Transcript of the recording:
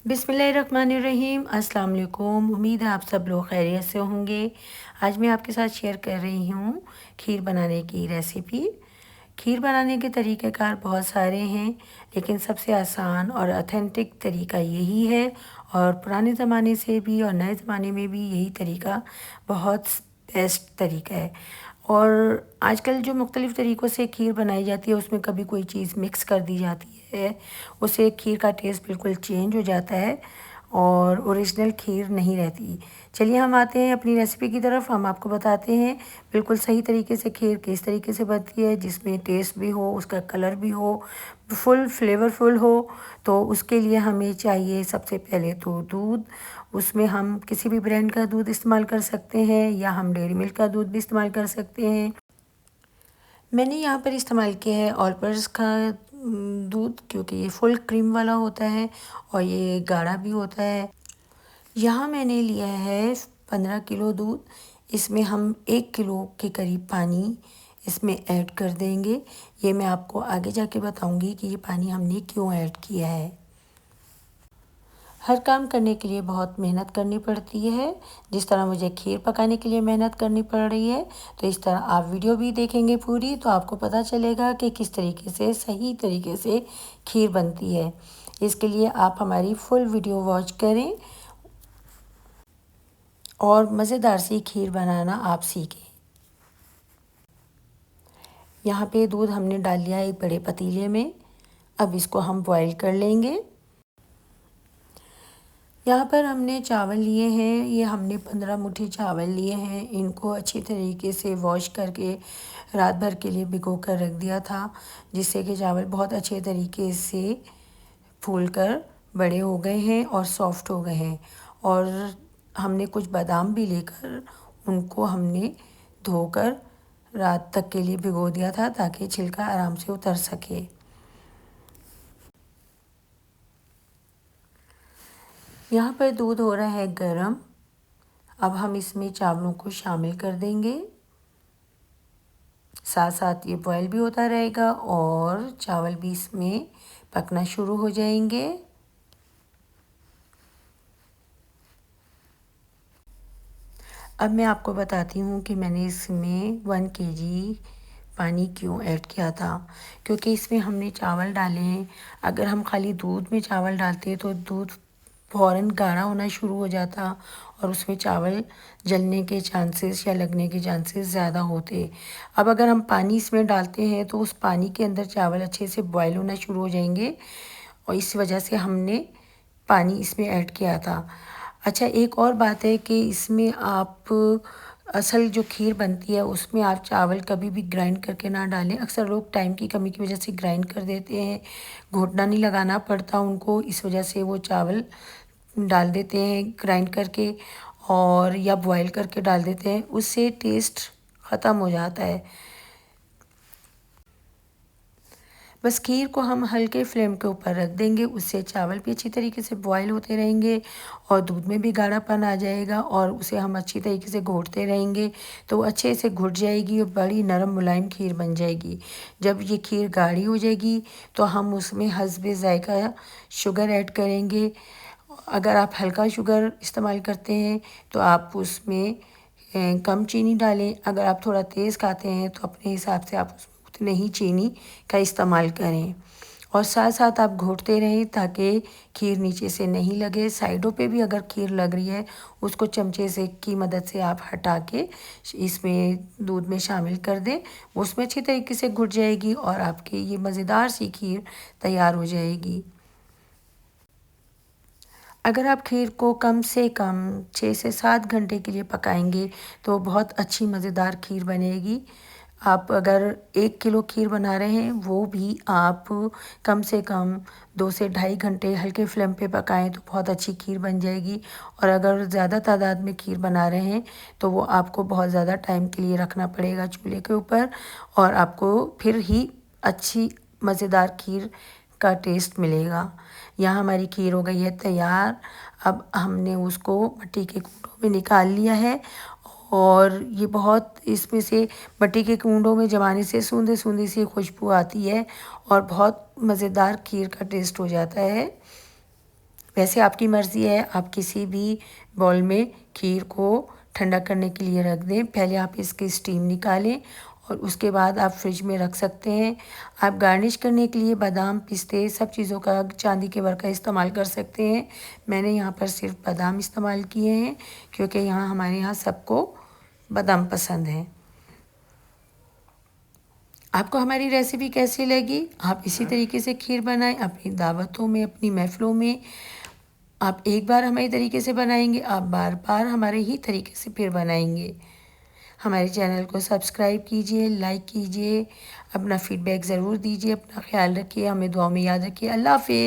बिस्मिल्लाहिर्रहमानिर्रहीम। अस्सलाम वालेकुम। उम्मीद है आप सब लोग खैरियत से होंगे। आज मैं आपके साथ शेयर कर रही हूँ खीर बनाने की रेसिपी। खीर बनाने के तरीक़ेकार बहुत सारे हैं, लेकिन सबसे आसान और ऑथेंटिक तरीका यही है। और पुराने ज़माने से भी और नए ज़माने में भी यही तरीका बहुत बेस्ट तरीका है। और आजकल जो मुख्तलिफ़ तरीक़ों से खीर बनाई जाती है, उसमें कभी कोई चीज़ मिक्स कर दी जाती है, उससे खीर का टेस्ट बिल्कुल चेंज हो जाता है और ओरिजिनल खीर नहीं रहती। चलिए हम आते हैं अपनी रेसिपी की तरफ। हम आपको बताते हैं बिल्कुल सही तरीके से खीर किस तरीके से बनती है, जिसमें टेस्ट भी हो, उसका कलर भी हो, फुल फ्लेवरफुल हो। तो उसके लिए हमें चाहिए सबसे पहले तो दूध। उसमें हम किसी भी ब्रांड का दूध इस्तेमाल कर सकते हैं या हम डेयरी मिल्क का दूध भी इस्तेमाल कर सकते हैं। मैंने यहाँ पर इस्तेमाल किया है ऑलपर्स का दूध, क्योंकि ये फुल क्रीम वाला होता है और ये गाढ़ा भी होता है। यहाँ मैंने लिया है 15 किलो दूध। इसमें हम 1 किलो के करीब पानी इसमें ऐड कर देंगे। ये मैं आपको आगे जाके बताऊंगी कि ये पानी हमने क्यों ऐड किया है। हर काम करने के लिए बहुत मेहनत करनी पड़ती है। जिस तरह मुझे खीर पकाने के लिए मेहनत करनी पड़ रही है, तो इस तरह आप वीडियो भी देखेंगे पूरी, तो आपको पता चलेगा कि किस तरीके से सही तरीके से खीर बनती है। इसके लिए आप हमारी फुल वीडियो वॉच करें और मज़ेदार सी खीर बनाना आप सीखें। यहाँ पे दूध हमने डाल लिया एक बड़े पतीले में। अब इसको हम बॉईल कर लेंगे। यहाँ पर हमने चावल लिए हैं, ये हमने 15 मुट्ठी चावल लिए हैं। इनको अच्छी तरीके से वॉश करके रात भर के लिए भिगो कर रख दिया था, जिससे कि चावल बहुत अच्छे तरीके से फूल कर बड़े हो गए हैं और सॉफ्ट हो गए हैं। और हमने कुछ बादाम भी लेकर उनको हमने धोकर रात तक के लिए भिगो दिया था, ताकि छिलका आराम से उतर सके। यहाँ पर दूध हो रहा है गरम। अब हम इसमें चावलों को शामिल कर देंगे। साथ साथ ये बॉयल भी होता रहेगा और चावल भी इसमें पकना शुरू हो जाएंगे। अब मैं आपको बताती हूँ कि मैंने इसमें 1 केजी पानी क्यों ऐड किया था। क्योंकि इसमें हमने चावल डाले हैं। अगर हम खाली दूध में चावल डालते तो दूध फ़ौरन गाढ़ा होना शुरू हो जाता और उसमें चावल जलने के चांसेस या लगने के चांसेस ज़्यादा होते। अब अगर हम पानी इसमें डालते हैं तो उस पानी के अंदर चावल अच्छे से बॉयल होना शुरू हो जाएंगे, और इस वजह से हमने पानी इसमें ऐड किया था। अच्छा, एक और बात है कि इसमें आप असल जो खीर बनती है उसमें आप चावल कभी भी ग्राइंड करके ना डालें। अक्सर लोग टाइम की कमी की वजह से ग्राइंड कर देते हैं, घोटना नहीं लगाना पड़ता उनको, इस वजह से वो चावल डाल देते हैं ग्राइंड करके और या बॉयल करके डाल देते हैं, उससे टेस्ट ख़त्म हो जाता है। बस खीर को हम हल्के फ्लेम के ऊपर रख देंगे, उससे चावल भी अच्छी तरीके से बॉयल होते रहेंगे और दूध में भी गाढ़ापन आ जाएगा, और उसे हम अच्छी तरीके से घोटते रहेंगे तो अच्छे से घुट जाएगी और बड़ी नरम मुलायम खीर बन जाएगी। जब ये खीर गाढ़ी हो जाएगी तो हम उसमें हस्बे ज़ायक़ा शुगर ऐड करेंगे। अगर आप हल्का शुगर इस्तेमाल करते हैं तो आप उसमें कम चीनी डालें। अगर आप थोड़ा तेज़ खाते हैं तो अपने हिसाब से आप उसमें उतने ही चीनी का इस्तेमाल करें। और साथ साथ आप घोटते रहें ताकि खीर नीचे से नहीं लगे। साइडों पे भी अगर खीर लग रही है, उसको चमचे से की मदद से आप हटा के इसमें दूध में शामिल कर दें। उसमें अच्छी तरीके से घुट जाएगी और आपकी ये मज़ेदार सी खीर तैयार हो जाएगी। अगर आप खीर को कम से कम 6 से 7 घंटे के लिए पकाएंगे तो बहुत अच्छी मज़ेदार खीर बनेगी। आप अगर 1 किलो खीर बना रहे हैं, वो भी आप कम से कम 2 से ढाई घंटे हल्के फ्लेम पे पकाएं तो बहुत अच्छी खीर बन जाएगी। और अगर ज़्यादा तादाद में खीर बना रहे हैं तो वो आपको बहुत ज़्यादा टाइम के लिए रखना पड़ेगा चूल्हे के ऊपर, और आपको फिर ही अच्छी मज़ेदार खीर का टेस्ट मिलेगा। यहाँ हमारी खीर हो गई है तैयार। अब हमने उसको मिट्टी के कूटों में निकाल लिया है, और ये बहुत इसमें से मिट्टी के कूटों में जमाने से सूंधे सूंधी सी खुशबू आती है और बहुत मज़ेदार खीर का टेस्ट हो जाता है। वैसे आपकी मर्ज़ी है, आप किसी भी बाउल में खीर को ठंडा करने के लिए रख दें। पहले आप इसकी स्टीम निकालें और उसके बाद आप फ्रिज में रख सकते हैं। आप गार्निश करने के लिए बादाम, पिस्ते सब चीज़ों का चांदी के वर्क का इस्तेमाल कर सकते हैं। मैंने यहाँ पर सिर्फ बादाम इस्तेमाल किए हैं क्योंकि यहाँ हमारे यहाँ सबको बादाम पसंद है। आपको हमारी रेसिपी कैसी लगी? आप इसी तरीके से खीर बनाएं अपनी दावतों में, अपनी महफ़िलों में। आप एक बार हमारे तरीके से बनाएंगे, आप बार बार हमारे ही तरीके से फिर बनाएंगे। हमारे चैनल को सब्सक्राइब कीजिए, लाइक कीजिए, अपना फीडबैक ज़रूर दीजिए। अपना ख्याल रखिए, हमें दुआ में याद रखिए। अल्लाह हाफ़िज़।